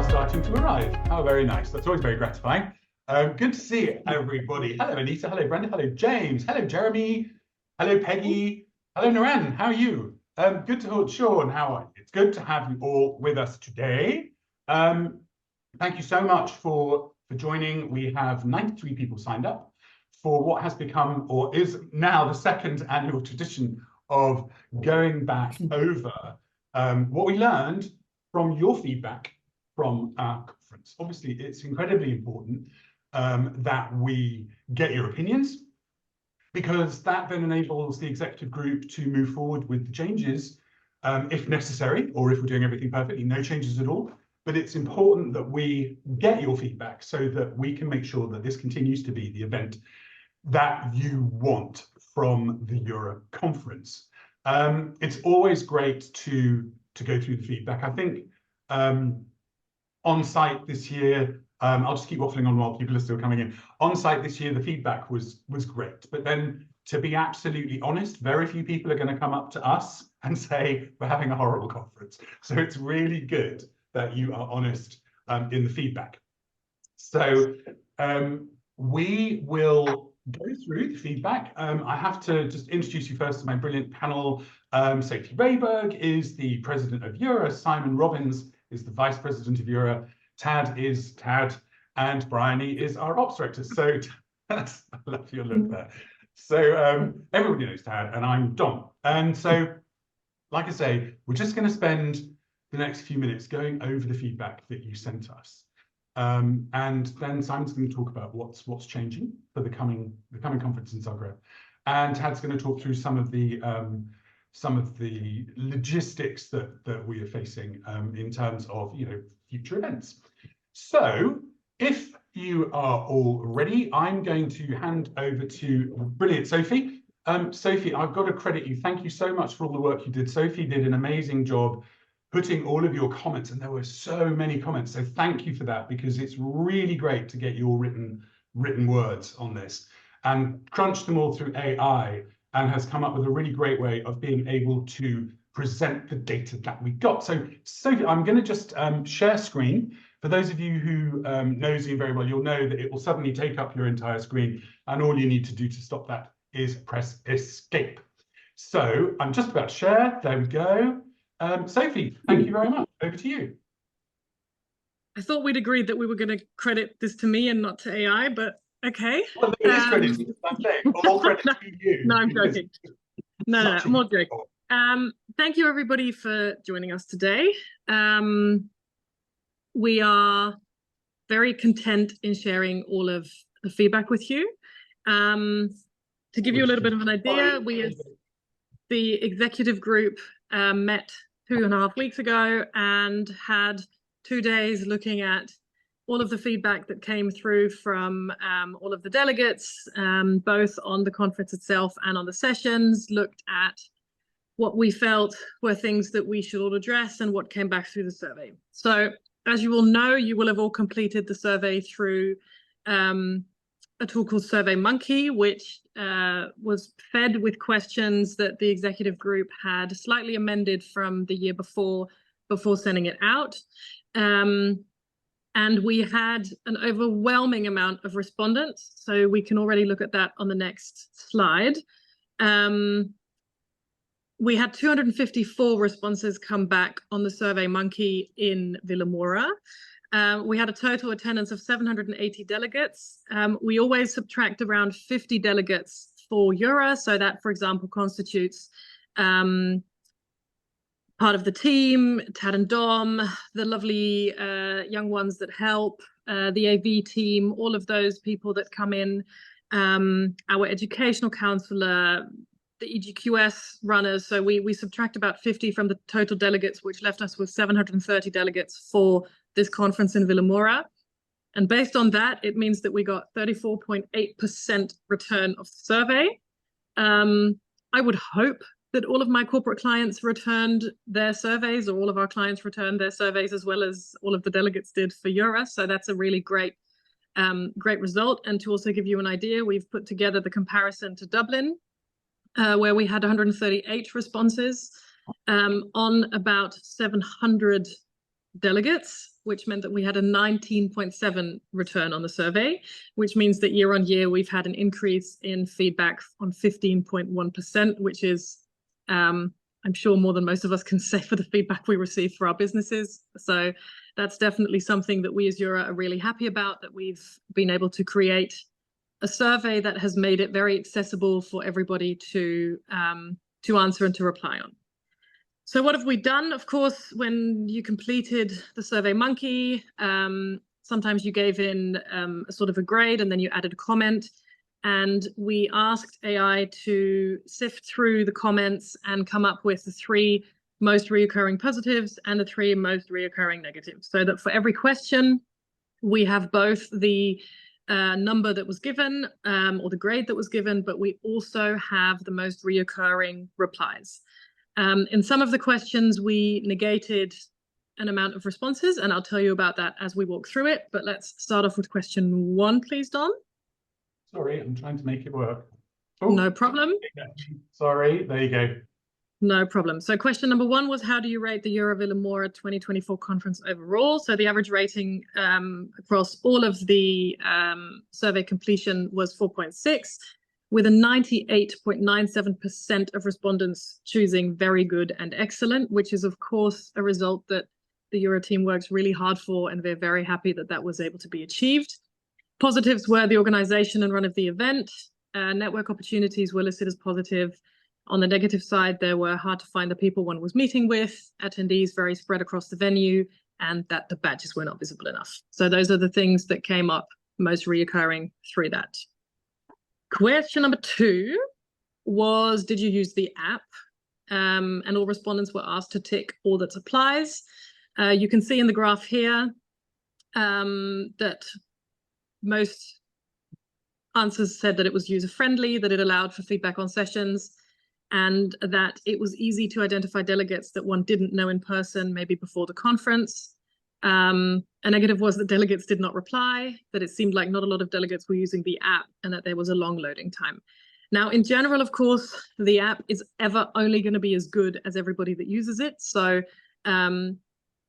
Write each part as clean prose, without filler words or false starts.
are starting to arrive. How very nice. That's always very gratifying. Good to see everybody. Hello, Anita. Hello, Brenda. Hello, James. Hello, Jeremy. Hello, Peggy. Hello, Naran. How are you? Good to hold. Sean, how are you? It's good to have you all with us today. Thank you so much for joining. We have 93 people signed up for what has become, or is now, the second annual tradition of going back over what we learned from your feedback from our conference. Obviously, it's incredibly important that we get your opinions, because that then enables the executive group to move forward with the changes if necessary, or if we're doing everything perfectly, no changes at all. But it's important that we get your feedback so that we can make sure that this continues to be the event that you want from the Vilamoura Conference. It's always great to go through the feedback. I think on site this year, I'll just keep waffling on while people are still coming in. On site this year, the feedback was great, but then, to be absolutely honest, very few people are going to come up to us and say we're having a horrible conference. So it's really good that you are honest in the feedback. So we will go through the feedback. I have to just introduce you first to my brilliant panel. Sophie Rayberg is the president of Vilamoura. Simon Robbins is the vice president of Vilamoura. Tad is Tad, and Bryony is our ops director. So I love your look there. So everybody knows Tad, and I'm Dom. And so, like I say, we're just going to spend the next few minutes going over the feedback that you sent us. And then Simon's going to talk about what's changing for the coming conference in Zagreb, and Tad's going to talk through some of the logistics that we are facing in terms of future events. So if you are all ready, I'm going to hand over to brilliant Sophie. Sophie, I've got to credit you. Thank you so much for all the work you did. Sophie did an amazing job putting all of your comments, and there were so many comments. So thank you for that, because it's really great to get your written words on this, and crunched them all through AI, and has come up with a really great way of being able to present the data that we got. So Sophie, I'm going to just share screen. For those of you who know Zoom very well, you'll know that it will suddenly take up your entire screen, and all you need to do to stop that is press escape. So I'm just about to share. There we go. Sophie, thank you very much. Over to you. I thought we'd agreed that we were going to credit this to me and not to AI, but okay. Well, it is credit to you. I'm saying all credit to you. No, I'm joking. No, I'm not joking. Thank you, everybody, for joining us today. We are very content in sharing all of the feedback with you. To give you a little bit of an idea, we as the executive group met 2.5 weeks ago and had 2 days looking at all of the feedback that came through from all of the delegates, both on the conference itself and on the sessions, looked at what we felt were things that we should all address and what came back through the survey. So as you all know, you will have all completed the survey through a tool called SurveyMonkey, which was fed with questions that the executive group had slightly amended from the year before sending it out. And we had an overwhelming amount of respondents. So we can already look at that on the next slide. We had 254 responses come back on the SurveyMonkey in Vilamoura. We had a total attendance of 780 delegates. We always subtract around 50 delegates for Vilamoura. So that, for example, constitutes part of the team, Tad and Dom, the lovely young ones that help, the AV team, all of those people that come in, our educational counselor, the EGQS runners. So we subtract about 50 from the total delegates, which left us with 730 delegates for this conference in Vilamoura. And based on that, it means that we got 34.8% return of the survey. I would hope that all of my corporate clients returned their surveys, or all of our clients returned their surveys, as well as all of the delegates did for Vilamoura. So that's a really great result. And to also give you an idea, we've put together the comparison to Dublin, where we had 138 responses on about 700 delegates. which meant that we had a 19.7 return on the survey, which means that year on year we've had an increase in feedback on 15.1%, which is, I'm sure, more than most of us can say for the feedback we receive for our businesses. So that's definitely something that we as Jura are really happy about, that we've been able to create a survey that has made it very accessible for everybody to answer and to reply on. So what have we done? Of course, when you completed the Survey Monkey, sometimes you gave in a sort of a grade and then you added a comment. And we asked AI to sift through the comments and come up with the 3 most reoccurring positives and the 3 most reoccurring negatives. So that for every question, we have both the number that was given or the grade that was given, but we also have the most reoccurring replies. In some of the questions, we negated an amount of responses, and I'll tell you about that as we walk through it. But let's start off with question 1, please, Don. Sorry, I'm trying to make it work. Oh, no problem. Sorry, there you go. No problem. So question number 1 was, how do you rate the Jura Vilamoura 2024 conference overall? So the average rating across all of the survey completion was 4.6, with a 98.97% of respondents choosing very good and excellent, which is, of course, a result that the Jura team works really hard for, and we're very happy that that was able to be achieved. Positives were the organization and run of the event. Network opportunities were listed as positive. On the negative side, there were hard to find the people one was meeting with, attendees very spread across the venue, and that the badges were not visible enough. So those are the things that came up most reoccurring through that. Question number 2 was, did you use the app? And all respondents were asked to tick all that applies. You can see in the graph here that most answers said that it was user-friendly, that it allowed for feedback on sessions, and that it was easy to identify delegates that one didn't know in person, maybe before the conference. A negative was that delegates did not reply, that it seemed like not a lot of delegates were using the app, and that there was a long loading time. Now, in general, of course, the app is ever only going to be as good as everybody that uses it. So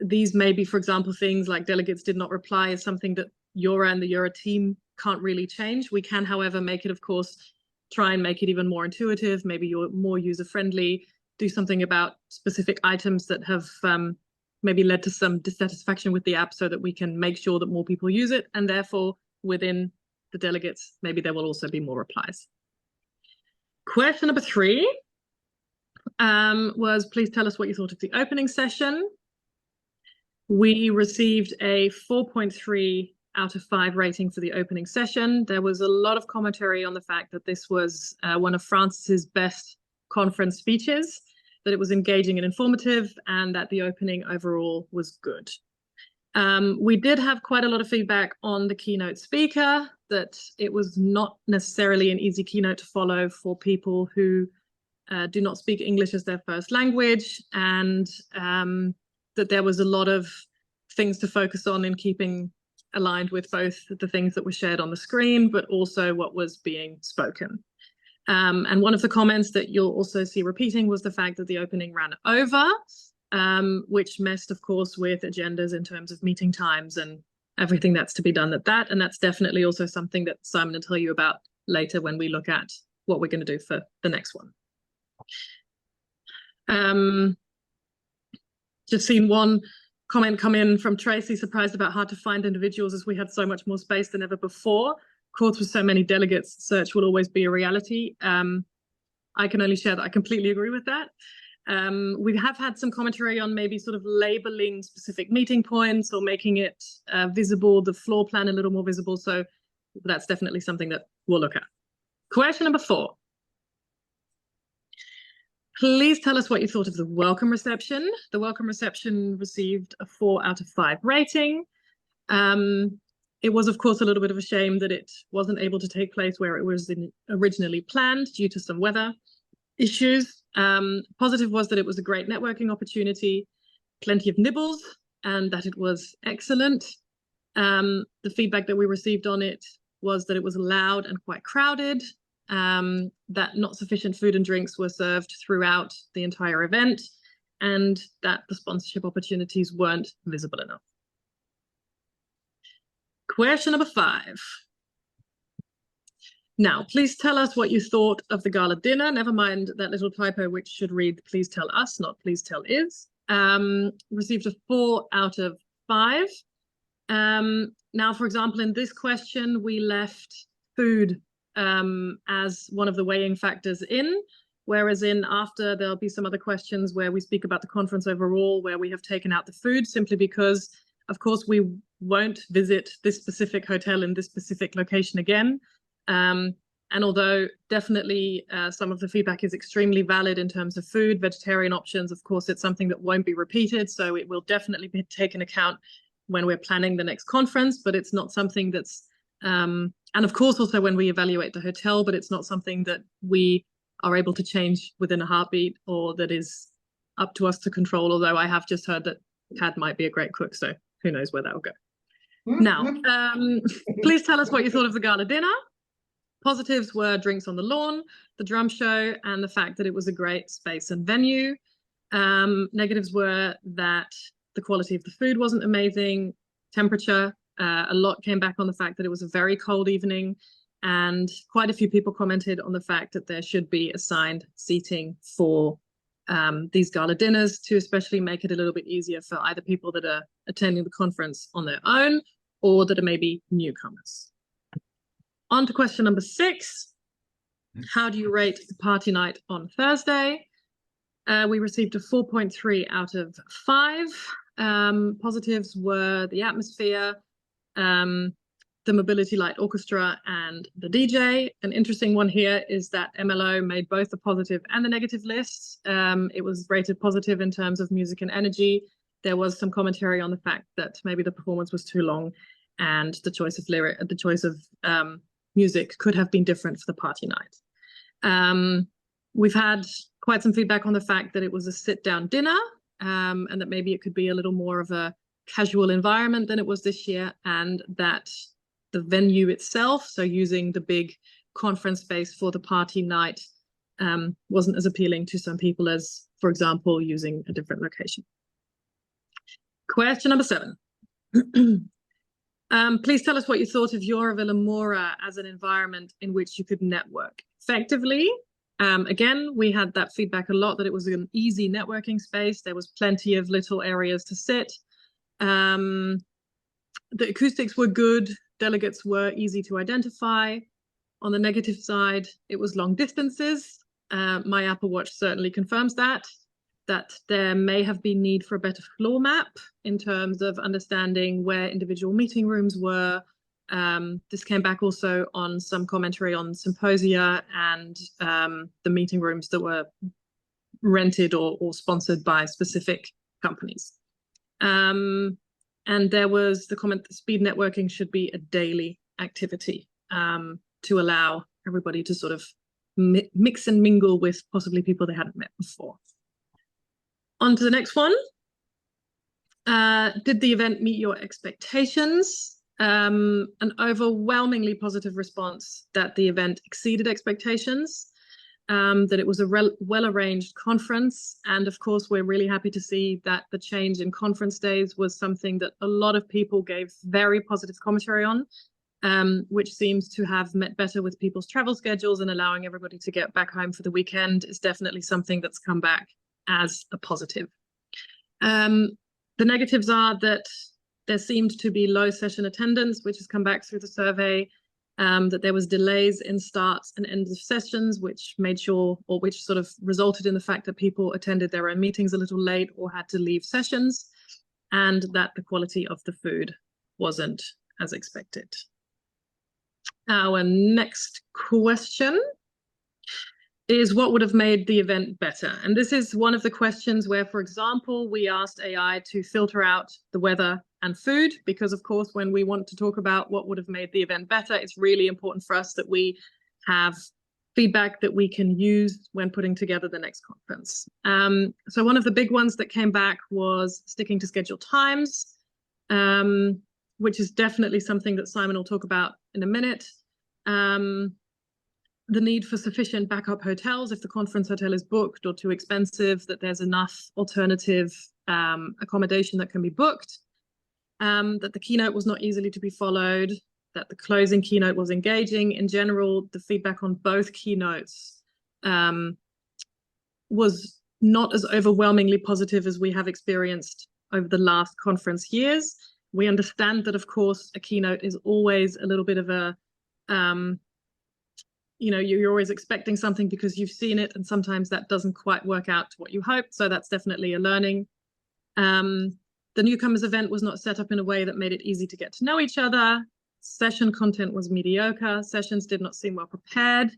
these may be, for example, things like delegates did not reply is something that Jura and the Jura team can't really change. We can, however, make it, of course, try and make it even more intuitive, maybe you're more user-friendly, do something about specific items that have maybe led to some dissatisfaction with the app, so that we can make sure that more people use it, and therefore within the delegates, maybe there will also be more replies. Question number 3 was, please tell us what you thought of the opening session. We received a 4.3 out of 5 rating for the opening session. There was a lot of commentary on the fact that this was one of Francis's best conference speeches, that it was engaging and informative, and that the opening overall was good. We did have quite a lot of feedback on the keynote speaker, that it was not necessarily an easy keynote to follow for people who do not speak English as their first language, and that there was a lot of things to focus on in keeping aligned with both the things that were shared on the screen, but also what was being spoken. And one of the comments that you'll also see repeating was the fact that the opening ran over, which messed, of course, with agendas in terms of meeting times and everything that's to be done at that. And that's definitely also something that Simon will tell you about later when we look at what we're going to do for the next one. Just seen one comment come in from Tracy, surprised about hard to find individuals as we had so much more space than ever before. Of course, with so many delegates, search will always be a reality. I can only share that I completely agree with that. We have had some commentary on maybe sort of labeling specific meeting points or making it visible, the floor plan a little more visible. So that's definitely something that we'll look at. Question number 4. Please tell us what you thought of the welcome reception. The welcome reception received a 4 out of 5 rating. It was, of course, a little bit of a shame that it wasn't able to take place where it was originally planned due to some weather issues. Positive was that it was a great networking opportunity, plenty of nibbles, and that it was excellent. The feedback that we received on it was that it was loud and quite crowded, that not sufficient food and drinks were served throughout the entire event, and that the sponsorship opportunities weren't visible enough. Question number 5. Now, please tell us what you thought of the gala dinner. Never mind that little typo, which should read, please tell us, not please tell is. Received a 4 out of 5. Now, for example, in this question, we left food as one of the weighing factors in, whereas after there'll be some other questions where we speak about the conference overall, where we have taken out the food simply because, of course, we won't visit this specific hotel in this specific location again. And although definitely some of the feedback is extremely valid in terms of food, vegetarian options, of course, it's something that won't be repeated. So it will definitely be taken account when we're planning the next conference, but it's not something that's, and of course, also when we evaluate the hotel, but it's not something that we are able to change within a heartbeat or that is up to us to control. Although I have just heard that Tad might be a great cook, so who knows where that will go. Now, please tell us what you thought of the gala dinner. Positives were drinks on the lawn, the drum show, and the fact that it was a great space and venue. Negatives were that the quality of the food wasn't amazing, temperature. A lot came back on the fact that it was a very cold evening, and quite a few people commented on the fact that there should be assigned seating for these gala dinners to especially make it a little bit easier for either people that are attending the conference on their own or that are maybe newcomers. On to question number 6. How do you rate the party night on Thursday? We received a 4.3 out of 5. Positives were the atmosphere, the Mobility Light Orchestra, and the DJ. An interesting one here is that MLO made both the positive and the negative lists. It was rated positive in terms of music and energy. There was some commentary on the fact that maybe the performance was too long and the choice of music could have been different for the party night. We've had quite some feedback on the fact that it was a sit-down dinner, and that maybe it could be a little more of a casual environment than it was this year, and that the venue itself, so using the big conference space for the party night, wasn't as appealing to some people as, for example, using a different location. Question number 7. Please tell us what you thought of your Vilamoura as an environment in which you could network effectively. Again, we had that feedback a lot, that it was an easy networking space. There was plenty of little areas to sit. The acoustics were good. Delegates were easy to identify. On the negative side, it was long distances. My Apple Watch certainly confirms that there may have been need for a better floor map in terms of understanding where individual meeting rooms were. This came back also on some commentary on symposia and the meeting rooms that were rented or sponsored by specific companies. And there was the comment that speed networking should be a daily activity to allow everybody to sort of mix and mingle with possibly people they hadn't met before. On to the next one. Did the event meet your expectations? An overwhelmingly positive response that the event exceeded expectations, that it was a well-arranged conference. And of course, we're really happy to see that the change in conference days was something that a lot of people gave very positive commentary on, which seems to have met better with people's travel schedules, and allowing everybody to get back home for the weekend is definitely something that's come back as a positive. The negatives are that there seemed to be low session attendance, which has come back through the survey, that there was delays in starts and ends of sessions, which made sure, or which sort of resulted in the fact that people attended their own meetings a little late or had to leave sessions, and that the quality of the food wasn't as expected. Our next question is, what would have made the event better? And this is one of the questions where, for example, we asked AI to filter out the weather and food, because of course, when we want to talk about what would have made the event better, it's really important for us that we have feedback that we can use when putting together the next conference. So one of the big ones that came back was sticking to scheduled times, which is definitely something that Simon will talk about in a minute. The need for sufficient backup hotels if the conference hotel is booked or too expensive, that there's enough alternative accommodation that can be booked. that the keynote was not easily to be followed, that the closing keynote was engaging. In general, the feedback on both keynotes was not as overwhelmingly positive as we have experienced over the last conference years. We understand that, of course, a keynote is always a little bit of a, you're always expecting something because you've seen it, and sometimes that doesn't quite work out to what you hoped. So that's definitely a learning. The newcomers event was not set up in a way that made it easy to get to know each other. Session content was mediocre. Sessions did not seem well prepared.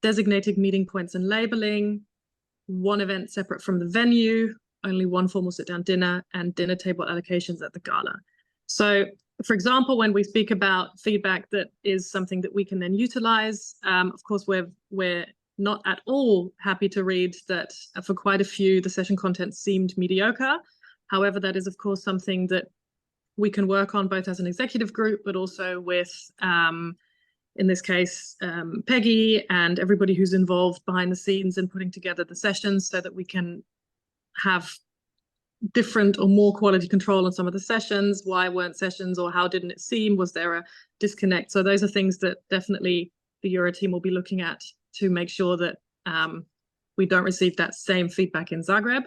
Designated meeting points and labeling. One event separate from the venue. Only one formal sit-down dinner, and dinner table allocations at the gala. So, for example, when we speak about feedback that is something that we can then utilize, of course, we're not at all happy to read that for quite a few, the session content seemed mediocre. However, that is, of course, something that we can work on both as an executive group, but also with, in this case, Peggy and everybody who's involved behind the scenes in putting together the sessions, so that we can have different or more quality control on some of the sessions. Why weren't sessions, or how didn't it seem? Was there a disconnect? So those are things that definitely the Euro team will be looking at to make sure that we don't receive that same feedback in Zagreb.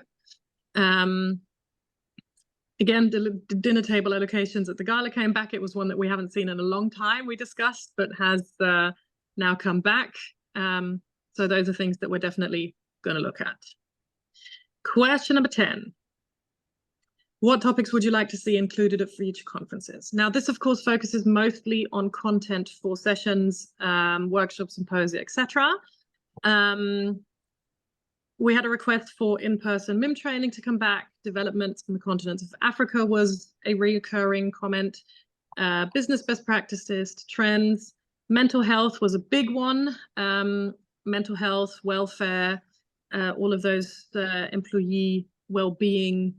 Again, the dinner table allocations at the gala came back. It was one that we haven't seen in a long time, we discussed, but has now come back. So those are things that we're definitely going to look at. Question number 10. What topics would you like to see included at future conferences? Now, this, of course, focuses mostly on content for sessions, workshops, symposia, etc. We had a request for in-person MIM training to come back. Development in the continent of Africa was a recurring comment. Business best practices, trends. Mental health was a big one. Mental health, welfare, all of those employee well-being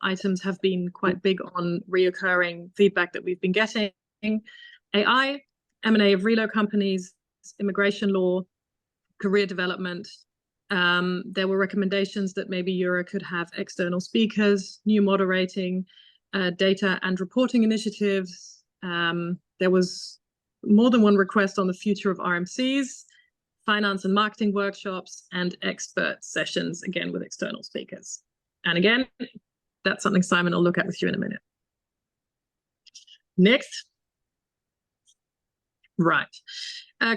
items have been quite big on reoccurring feedback that we've been getting. AI, M&A of relo companies, immigration law, career development. There were recommendations that maybe Euro could have external speakers, new moderating, data and reporting initiatives. There was more than one request on the future of RMCs, finance and marketing workshops, and expert sessions, again, with external speakers. And again, that's something Simon will look at with you in a minute. Next. Right.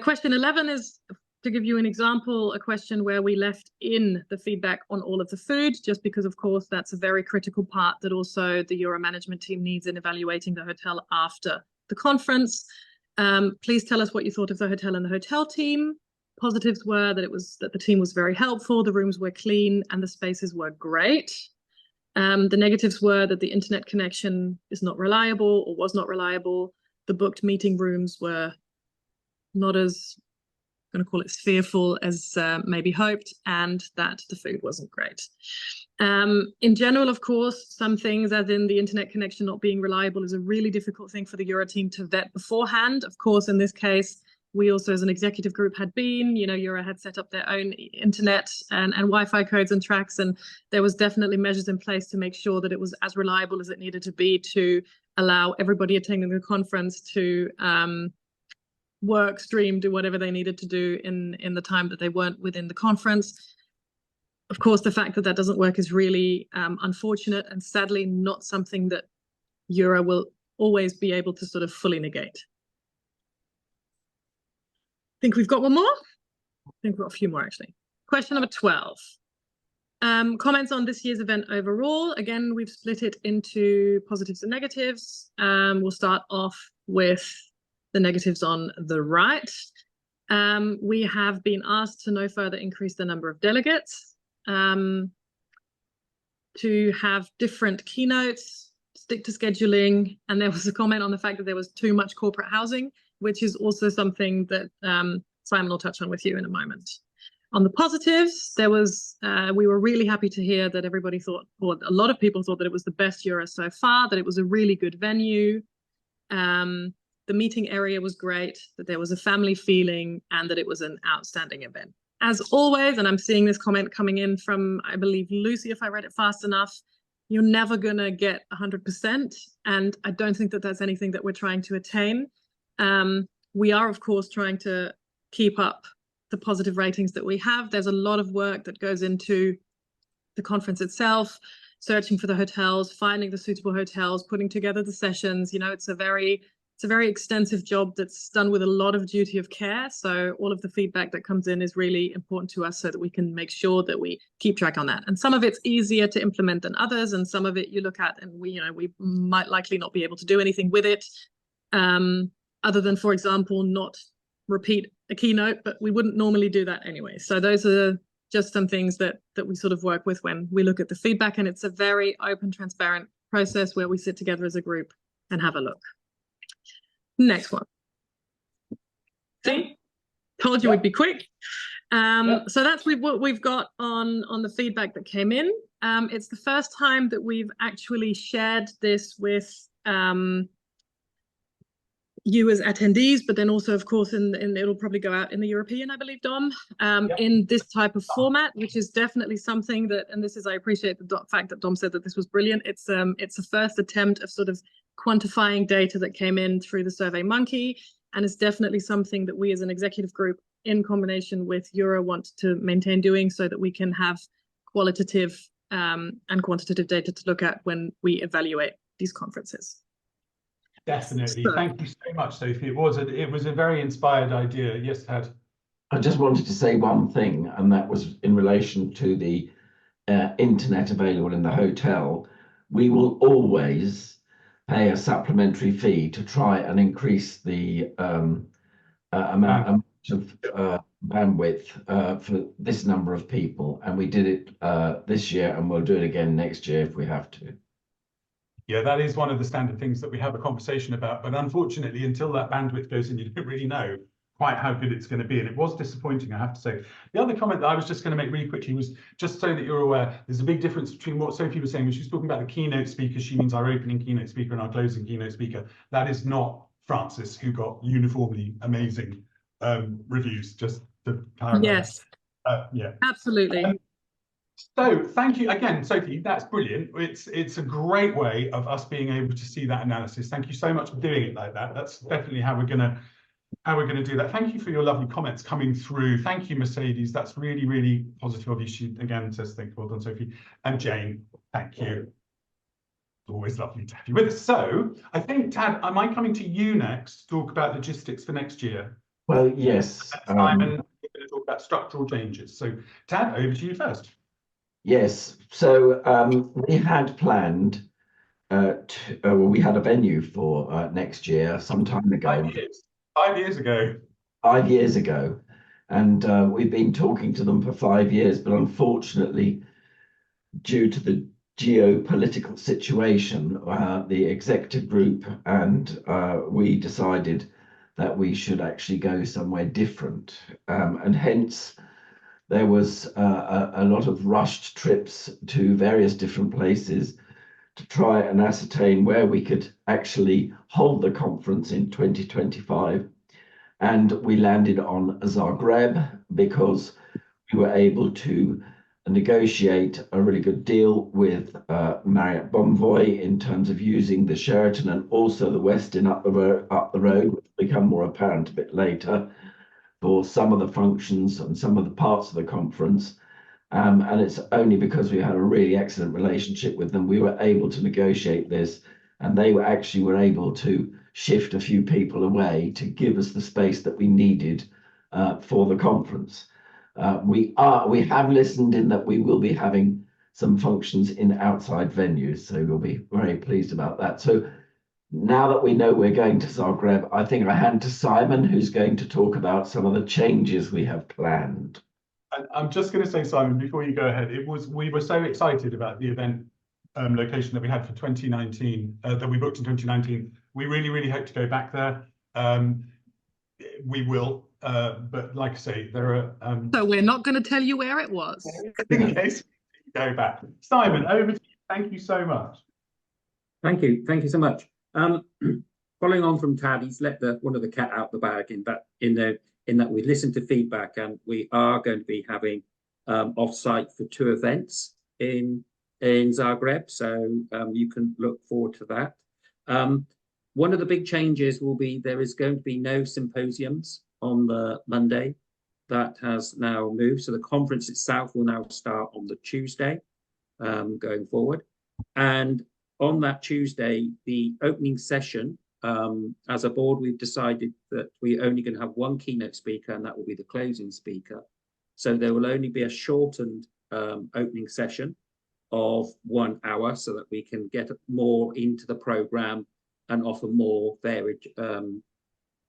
Question 11 is, to give you an example, a question where we left in the feedback on all of the food, just because, of course, that's a very critical part that also the Euro management team needs in evaluating the hotel after the conference. Please tell us what you thought of the hotel and the hotel team. Positives were that the team was very helpful, the rooms were clean, and the spaces were great. The negatives were that the internet connection is not reliable or was not reliable. The booked meeting rooms were not as, I'm going to call it, fearful as maybe hoped, and that the food wasn't great. In general, of course, some things, as in the internet connection not being reliable, is a really difficult thing for the Euro team to vet beforehand. Of course, in this case, we also, as an executive group, had been, Euro had set up their own internet and Wi-Fi codes and tracks, and there was definitely measures in place to make sure that it was as reliable as it needed to be to allow everybody attending the conference to work, stream, do whatever they needed to do in the time that they weren't within the conference. Of course, the fact that that doesn't work is really unfortunate, and sadly not something that Euro will always be able to sort of fully negate. I think we've got one more. I think we've got a few more, actually. Question number 12. Comments on this year's event overall. Again, we've split it into positives and negatives. We'll start off with the negatives on the right. We have been asked to no further increase the number of delegates, to have different keynotes, stick to scheduling, and there was a comment on the fact that there was too much corporate housing, which is also something that Simon will touch on with you in a moment. On the positives, there was, we were really happy to hear that everybody thought, or a lot of people thought, that it was the best Euro so far, that it was a really good venue. The meeting area was great, that there was a family feeling, and that it was an outstanding event. As always, and I'm seeing this comment coming in from, I believe, Lucy, if I read it fast enough, you're never going to get 100%. And I don't think that that's anything that we're trying to attain. We are, of course, trying to keep up the positive ratings that we have. There's a lot of work that goes into the conference itself, searching for the hotels, finding the suitable hotels, putting together the sessions. You know, it's a very extensive job that's done with a lot of duty of care. So all of the feedback that comes in is really important to us so that we can make sure that we keep track on that. And some of it's easier to implement than others, and some of it you look at and we might likely not be able to do anything with it, other than, for example, not repeat a keynote, but we wouldn't normally do that anyway. So those are just some things that we sort of work with when we look at the feedback, and it's a very open, transparent process where we sit together as a group and have a look. Next one. See, told you we'd be quick. So that's what we've got on the feedback that came in. It's the first time that we've actually shared this with you as attendees, but then also, of course, it'll probably go out in the European, I believe, Dom, in this type of format, which is definitely something that, and this is, I appreciate the fact that Dom said that this was brilliant. It's a first attempt of sort of quantifying data that came in through the SurveyMonkey, and it's definitely something that we as an executive group in combination with Euro want to maintain doing so that we can have qualitative and quantitative data to look at when we evaluate these conferences. Definitely. Thank you so much, Sophie. It was a very inspired idea. Yes, Tad. I just wanted to say one thing, and that was in relation to the internet available in the hotel. We will always pay a supplementary fee to try and increase the amount of bandwidth for this number of people. And we did it this year, and we'll do it again next year if we have to. Yeah, that is one of the standard things that we have a conversation about. But unfortunately, until that bandwidth goes in, you don't really know quite how good it's going to be. And it was disappointing, I have to say. The other comment that I was just going to make really quickly was just so that you're aware, there's a big difference between what Sophie was saying when she was talking about the keynote speaker. She means our opening keynote speaker and our closing keynote speaker. That is not Francis, who got uniformly amazing reviews, just to clarify. Yes. Yeah. Absolutely. So thank you again, Sophie. That's brilliant. It's a great way of us being able to see that analysis. Thank you so much for doing it like that. That's definitely how we're gonna do that. Thank you for your lovely comments coming through. Thank you, Mercedes. That's really, really positive of you. She again says thank you. Well done, Sophie. And Jane, thank you. It's always lovely to have you with us. So I think, Tad, am I coming to you next to talk about logistics for next year? Well, yes. Simon, we're going to talk about structural changes. So Tad, over to you first. Yes, so we had planned we had a venue for next year some time ago. 5 years ago. 5 years ago, and we've been talking to them for 5 years, but unfortunately, due to the geopolitical situation, the executive group and we decided that we should actually go somewhere different, and hence there was a lot of rushed trips to various different places to try and ascertain where we could actually hold the conference in 2025. And we landed on Zagreb because we were able to negotiate a really good deal with Marriott Bonvoy in terms of using the Sheraton and also the Westin up the road, which will become more apparent a bit later, for some of the functions and some of the parts of the conference. And it's only because we had a really excellent relationship with them, we were able to negotiate this, and they were able to shift a few people away to give us the space that we needed for the conference. We have listened in that we will be having some functions in outside venues, so we'll be very pleased about that. So now that we know we're going to Zagreb, I think I hand to Simon, who's going to talk about some of the changes we have planned. I'm just going to say, Simon, before you go ahead, we were so excited about the event location that we had for 2019, that we booked in 2019. We really, really hope to go back there. We will, but like I say, there are... So we're not going to tell you where it was. In case we go back. Simon, over to you. Thank you so much. Thank you so much. Following on from Tad, he's let one of the cat out the bag in that we listened to feedback, and we are going to be having off-site for 2 events in in Zagreb, so you can look forward to that. One of the big changes will be there is going to be no symposiums on the Monday. That has now moved, so the conference itself will now start on the Tuesday going forward. And on that Tuesday, the opening session, as a board, we've decided that we're only going to have one keynote speaker, and that will be the closing speaker. So there will only be a shortened opening session of 1 hour so that we can get more into the program and offer more varied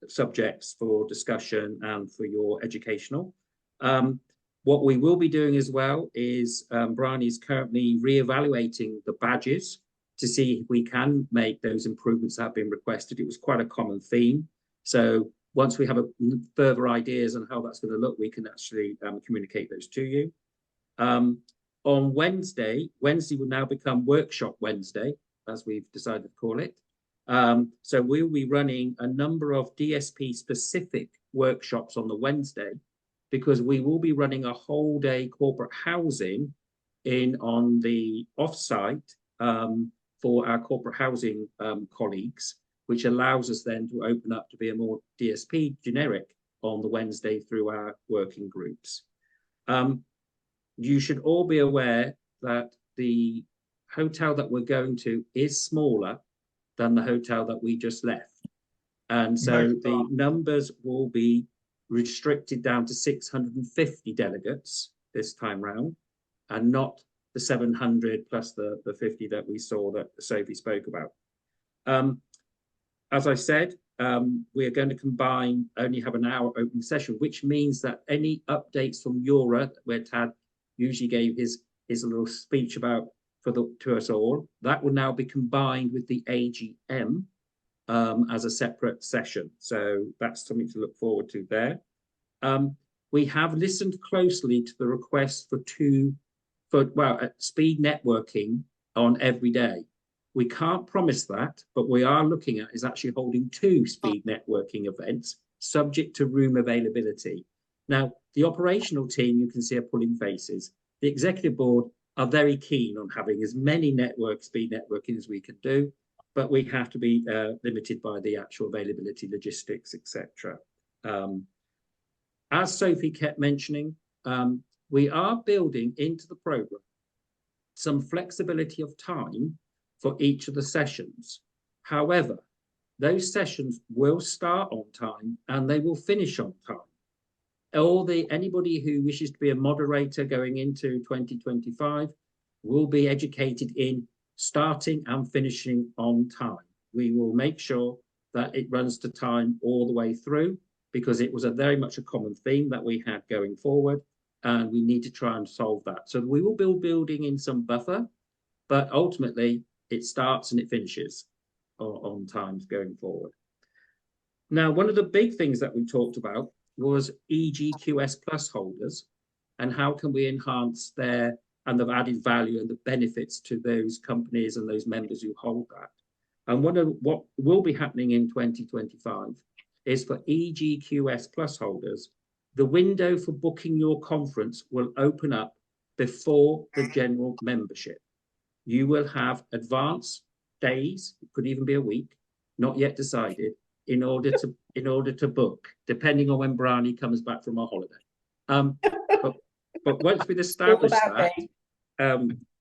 subjects for discussion and for your educational. What we will be doing as well is Brian is currently re-evaluating the badges to see if we can make those improvements that have been requested. It was quite a common theme. So once we have further ideas on how that's going to look, we can actually communicate those to you. On Wednesday will now become Workshop Wednesday, as we've decided to call it. So we'll be running a number of DSP specific workshops on the Wednesday, because we will be running a whole day corporate housing on the offsite for our corporate housing colleagues, which allows us then to open up to be a more DSP generic on the Wednesday through our working groups. You should all be aware that the hotel that we're going to is smaller than the hotel that we just left. And so the numbers will be restricted down to 650 delegates this time round, and not the 700 plus the 50 that we saw that Sophie spoke about. As I said, we are going to only have an hour opening session, which means that any updates from Eura, where Tad usually gave his little speech about to us all, that will now be combined with the AGM as a separate session. So that's something to look forward to there. We have listened closely to the request for speed networking on every day. We can't promise that, but we are looking at is actually holding 2 speed networking events subject to room availability. Now, the operational team, you can see, are pulling faces. The executive board are very keen on having as many speed networking as we can do, but we have to be limited by the actual availability, logistics, etc. As Sophie kept mentioning, we are building into the program some flexibility of time for each of the sessions. However, those sessions will start on time and they will finish on time. Anybody who wishes to be a moderator going into 2025 will be educated in starting and finishing on time. We will make sure that it runs to time all the way through, because it was very much a common theme that we had going forward, and we need to try and solve that. So we will be building in some buffer, but ultimately it starts and it finishes on times going forward. Now, one of the big things that we talked about was EGQS Plus holders, and how can we enhance the added value and the benefits to those companies and those members who hold that. And what will be happening in 2025 is for EGQS Plus holders, the window for booking your conference will open up before the general membership. You will have advance days, it could even be a week, not yet decided, in order to book, depending on when Brownie comes back from our holiday. But once we've established that,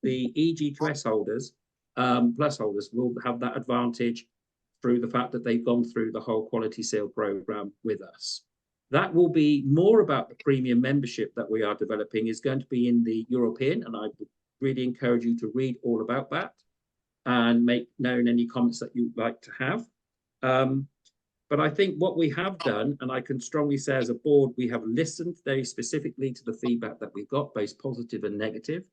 the EGQS holders, Plus holders, will have that advantage through the fact that they've gone through the whole quality seal program with us. That will be more about the premium membership that we are developing, is going to be in the European, and I would really encourage you to read all about that and make known any comments that you'd like to have. But I think what we have done, and I can strongly say as a board, we have listened very specifically to the feedback that we've got, both positive and negative.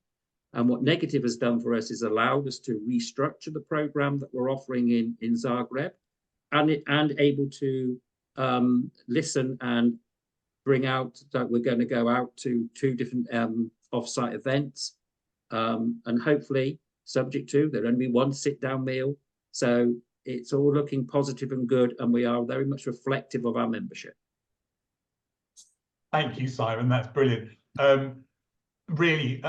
And what negative has done for us is allowed us to restructure the program that we're offering in Zagreb, and able to listen and bring out that we're going to go out to 2 different off-site events, and hopefully, subject to, there'll only be 1 sit-down meal. So it's all looking positive and good, and we are very much reflective of our membership. Thank you, Simon. That's brilliant. Really,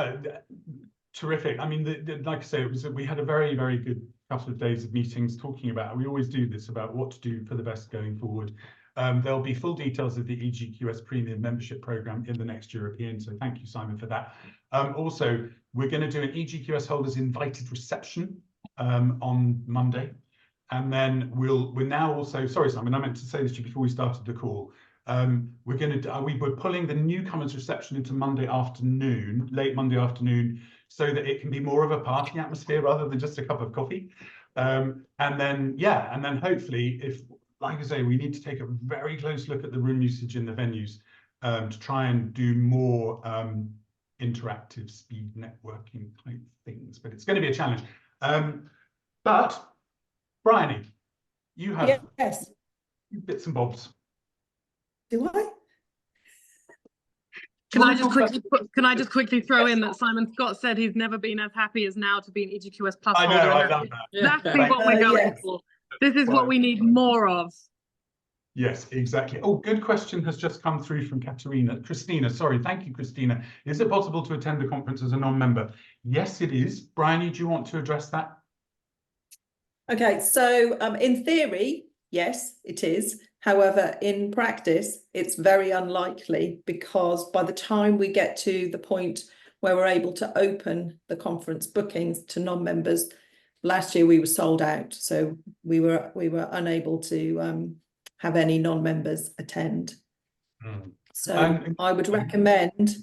Terrific. I mean, like I say, we had a very, very good couple of days of meetings talking about, we always do this, about what to do for the best going forward. There'll be full details of the EGQS Premium Membership Programme in the next European, so thank you, Simon, for that. Also, we're going to do an EGQS holders invited reception on Monday. And then we're now also, sorry, Simon, I meant to say this to you before we started the call. We're pulling the newcomers reception into Monday afternoon, late Monday afternoon, so that it can be more of a party atmosphere rather than just a cup of coffee. And then hopefully, if, like I say, we need to take a very close look at the room usage in the venues to try and do more interactive speed networking type things, but it's going to be a challenge. But Bryony, you have bits and bobs. Do I? Can I just quickly throw in that Simon Scott said he's never been as happy as now to be an EGQS Plus holder. I love that. Exactly what we're going for. This is what we need more of. Yes, exactly. Oh, good question has just come through from Christina. Sorry, thank you, Christina. Is it possible to attend the conference as a non-member? Yes, it is. Bryony, do you want to address that? Okay, so in theory, yes, it is. However, in practice, it's very unlikely, because by the time we get to the point where we're able to open the conference bookings to non-members, last year we were sold out, so we were unable to have any non-members attend. So I would recommend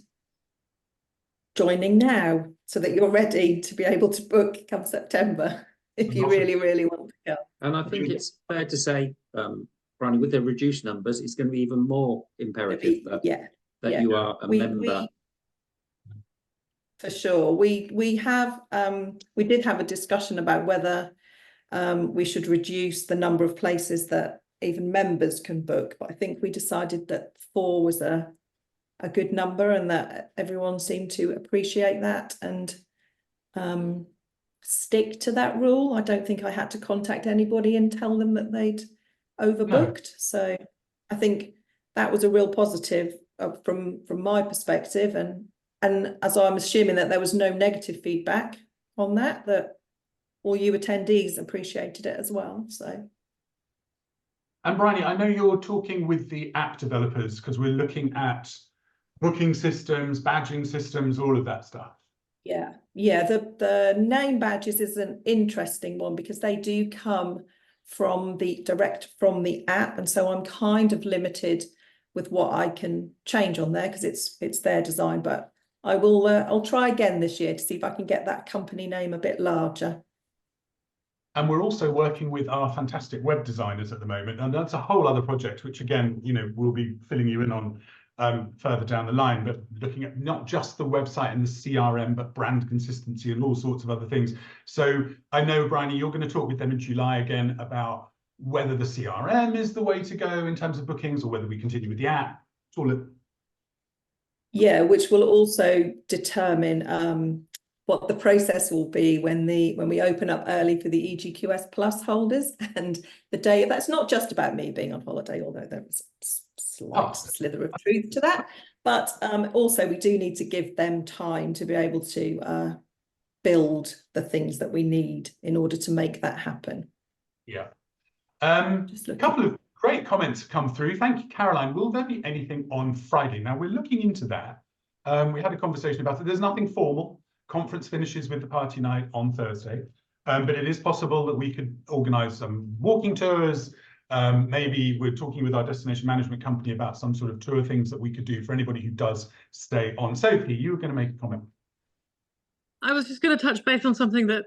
joining now so that you're ready to be able to book come September if you really, really want to go. And I think it's fair to say, Bryony, with the reduced numbers, it's going to be even more imperative that you are a member. For sure. We did have a discussion about whether we should reduce the number of places that even members can book, but I think we decided that 4 was a good number, and that everyone seemed to appreciate that and stick to that rule. I don't think I had to contact anybody and tell them that they'd overbooked. No. So I think that was a real positive from my perspective, and as I'm assuming that there was no negative feedback on that all you attendees appreciated it as well. So. And Bryony, I know you're talking with the app developers, because we're looking at booking systems, badging systems, all of that stuff. Yeah. The name badges is an interesting one, because they do come direct from the app, and so I'm kind of limited with what I can change on there, because it's their design. But I'll try again this year to see if I can get that company name a bit larger. And we're also working with our fantastic web designers at the moment, and that's a whole other project, which again, we'll be filling you in on further down the line, but looking at not just the website and the CRM, but brand consistency and all sorts of other things. So I know, Bryony, you're going to talk with them in July again about whether the CRM is the way to go in terms of bookings, or whether we continue with the app. It's all which will also determine what the process will be when we open up early for the EGQS Plus holders. And the day, that's not just about me being on holiday, although there was a slight slither of truth to that. But also we do need to give them time to be able to build the things that we need in order to make that happen. Yeah. A couple of great comments have come through. Thank you, Caroline. Will there be anything on Friday? Now, we're looking into that. We had a conversation about it. There's nothing formal. Conference finishes with the party night on Thursday, but it is possible that we could organise some walking tours. Maybe we're talking with our destination management company about some sort of tour things that we could do for anybody who does stay on. Sophie, you were going to make a comment. I was just going to touch base on something that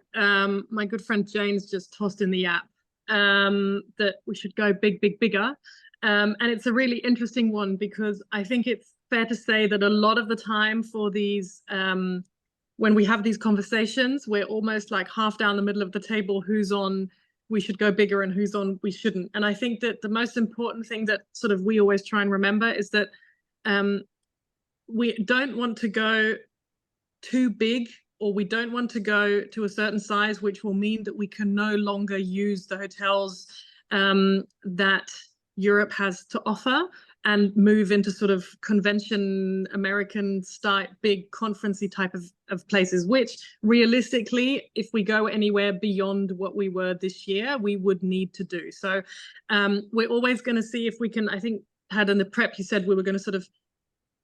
my good friend James just tossed in the app, that we should go big, big, bigger. And it's a really interesting one, because I think it's fair to say that a lot of the time for these when we have these conversations, we're almost like half down the middle of the table, who's on we should go bigger and who's on we shouldn't. And I think that the most important thing that sort of we always try and remember is that we don't want to go too big, or we don't want to go to a certain size, which will mean that we can no longer use the hotels that Europe has to offer. and move into sort of convention American style, big conferencey type of places, which realistically, if we go anywhere beyond what we were this year, we would need to do. So we're always going to see if we can, I think, had in the prep, you said we were going to sort of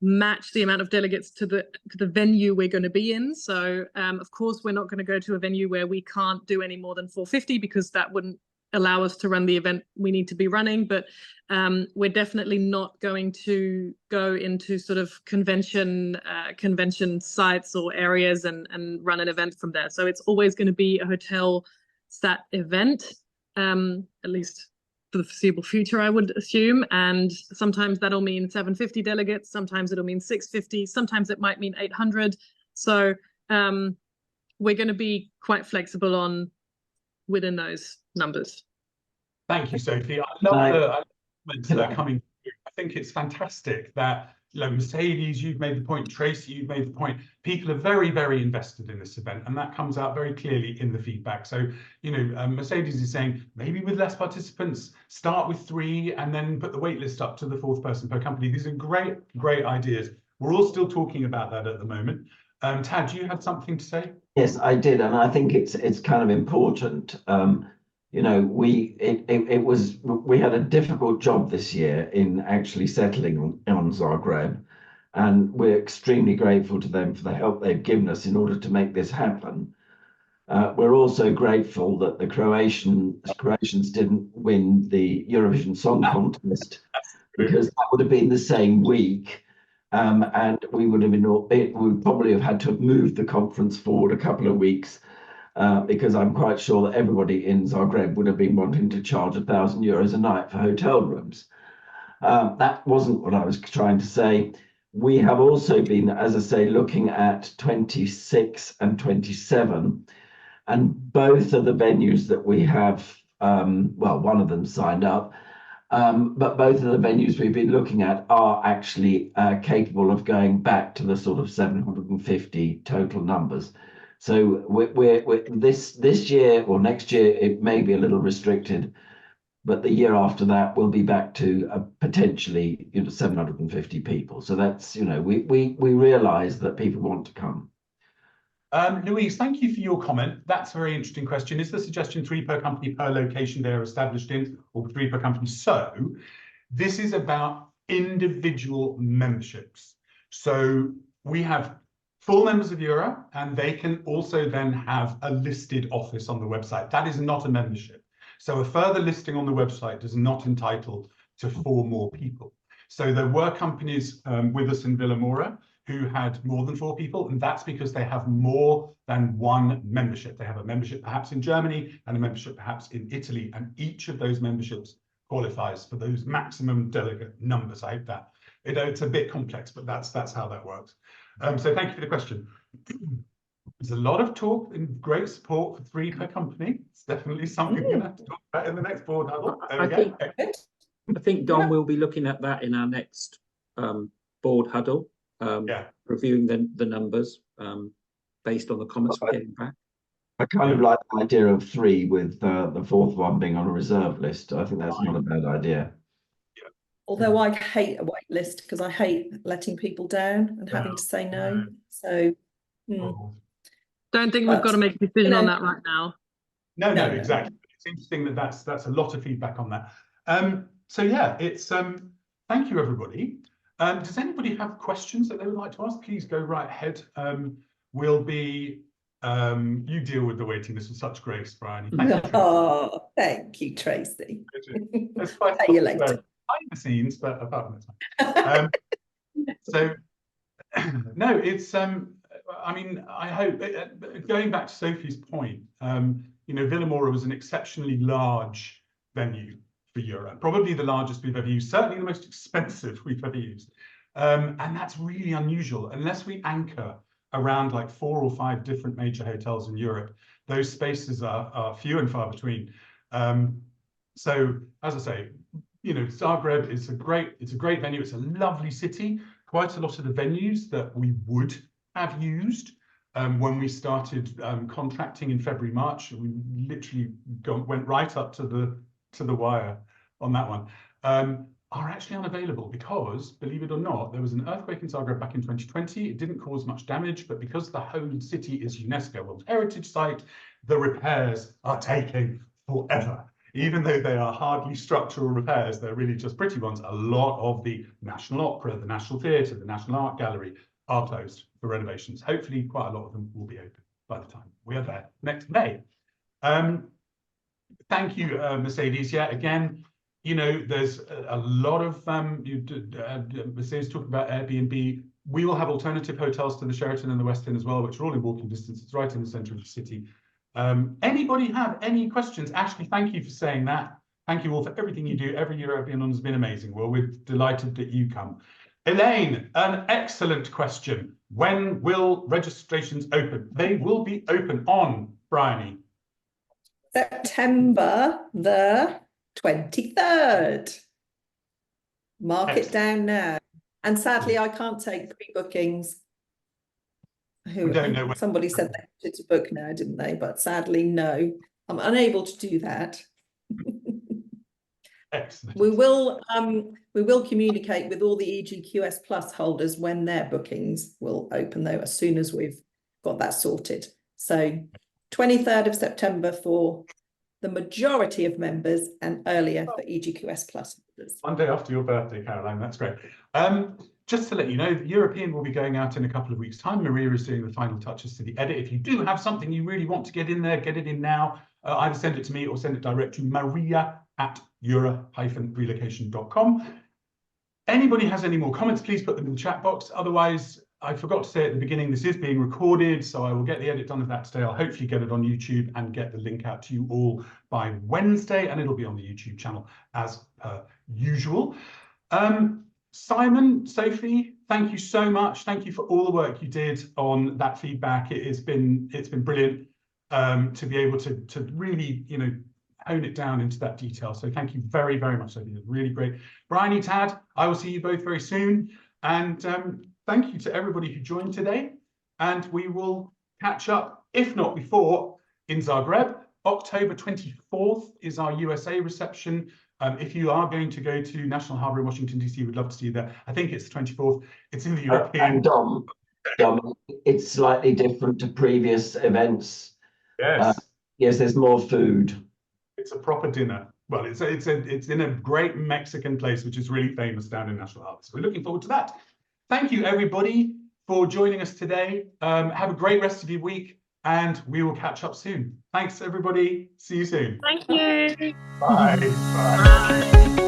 match the amount of delegates to the venue we're going to be in. So of course, we're not going to go to a venue where we can't do any more than 450, because that wouldn't allow us to run the event we need to be running. But we're definitely not going to go into sort of convention sites or areas and run an event from there. So it's always going to be a hotel sat event, at least for the foreseeable future, I would assume. And sometimes that'll mean 750 delegates, sometimes it'll mean 650, sometimes it might mean 800. So we're going to be quite flexible on within those numbers. Thank you, Sophie. I love the comments that are coming through. I think it's fantastic that, you know, Mercedes, you've made the point, Tracy, you've made the point. People are very, very invested in this event, and that comes out very clearly in the feedback. So, you know, Mercedes is saying maybe with less participants, start with 3 and then put the wait list up to the 4th person per company. These are great, great ideas. We're all still talking about that at the moment. Tad, you had something to say? Yes, I did, and I think it's kind of important. You know, we had a difficult job this year in actually settling on Zagreb, and we're extremely grateful to them for the help they've given us in order to make this happen. We're also grateful that the Croatians didn't win the Eurovision Song Contest, because that would have been the same week. And we would probably have had to move the conference forward a couple of weeks, because I'm quite sure that everybody in Zagreb would have been wanting to charge €1,000 a night for hotel rooms. That wasn't what I was trying to say. We have also been, as I say, looking at 26 and 27, and both of the venues that we have, well, one of them signed up, but both of the venues we've been looking at are actually capable of going back to the sort of 750 total numbers. So we're this year or next year, it may be a little restricted, but the year after that we'll be back to potentially 750 people. So that's, we realise that people want to come. Louise, thank you for your comment. That's a very interesting question. Is the suggestion 3 per company per location they're established in, or 3 per company? So this is about individual memberships. So we have full members of Eura, and they can also then have a listed office on the website. That is not a membership. So a further listing on the website does not entitle to 4 more people. So there were companies with us in Vilamoura who had more than 4 people, and that's because they have more than 1 membership. They have a membership perhaps in Germany and a membership perhaps in Italy, and each of those memberships qualifies for those maximum delegate numbers. I hope that it's a bit complex, but that's how that works. So thank you for the question. There's a lot of talk and great support for 3 per company. It's definitely something we're going to have to talk about in the next board huddle. I think Don will be looking at that in our next board huddle. Reviewing the numbers based on the comments we're getting back. I kind of like the idea of 3 with the 4th one being on a reserve list. I think that's not a bad idea. Although I hate a wait list, because I hate letting people down and having to say no. So don't think we've got to make a decision on that right now. No, exactly. It's interesting that that's a lot of feedback on that. So yeah, it's thank you, everybody. Does anybody have questions that they would like to ask? Please go right ahead. We'll be, you deal with the waiting list with such grace, Brian. Thank you, Tracy. It's quite Pay you later. Behind the scenes, but apart from that. So, no, it's, I mean, I hope, going back to Sophie's point, Vilamoura was an exceptionally large venue for Eura, probably the largest we've ever used, certainly the most expensive we've ever used. And that's really unusual. Unless we anchor around like 4 or 5 different major hotels in Europe, those spaces are few and far between. So as I say, Zagreb is a great venue. It's a lovely city. Quite a lot of the venues that we would have used when we started contracting in February, March, we literally went right up to the wire on that one. are actually unavailable because, believe it or not, there was an earthquake in Zagreb back in 2020. It didn't cause much damage, but because the whole city is UNESCO World Heritage Site, the repairs are taking forever. Even though they are hardly structural repairs, they're really just pretty ones. A lot of the National Opera, the National Theatre, the National Art Gallery are closed for renovations. Hopefully, quite a lot of them will be open by the time we are there next May. Thank you, Mercedes. Yeah, again, you know, there's a lot of Mercedes talking about Airbnb. We will have alternative hotels to the Sheraton and the Westin as well, which are all in walking distance. It's right in the centre of the city. Anybody have any questions? Ashley, thank you for saying that. Thank you all for everything you do. Every year European has been amazing. Well, we're delighted that you come. Elaine, an excellent question. When will registrations open? They will be open on, Bryony. September the 23rd. Mark it down now. And sadly, I can't take pre-bookings. We don't know when. Somebody said they wanted to book now, didn't they? But sadly, no. I'm unable to do that. Excellent. We will communicate with all the EGQS Plus holders when their bookings will open, though, as soon as we've got that sorted. So 23rd of September for the majority of members and earlier for EGQS Plus holders. One day after your birthday, Caroline. That's great. Just to let you know, the European will be going out in a couple of weeks' time. Maria is doing the final touches to the edit. If you do have something you really want to get in there, get it in now. Either send it to me or send it direct to maria@euro-relocation.com. Anybody has any more comments, please put them in the chat box. Otherwise, I forgot to say at the beginning, this is being recorded, so I will get the edit done of that today. I'll hopefully get it on YouTube and get the link out to you all by Wednesday, and it'll be on the YouTube channel as per usual. Simon, Sophie, thank you so much. Thank you for all the work you did on that feedback. It's been brilliant to be able to really, you know, hone it down into that detail. So thank you very, very much, Sophie. It was really great. Bryony, Tad, I will see you both very soon. And thank you to everybody who joined today. And we will catch up, if not before, in Zagreb. October 24th is our USA reception. If you are going to go to National Harbour in Washington, D.C., we'd love to see you there. I think it's the 24th. It's in the European. And Dom, it's slightly different to previous events. Yes. Yes, there's more food. It's a proper dinner. Well, it's in a great Mexican place, which is really famous down in National Harbour. So we're looking forward to that. Thank you, everybody, for joining us today. Have a great rest of your week, and we will catch up soon. Thanks, everybody. See you soon. Thank you. Bye. Bye. Bye.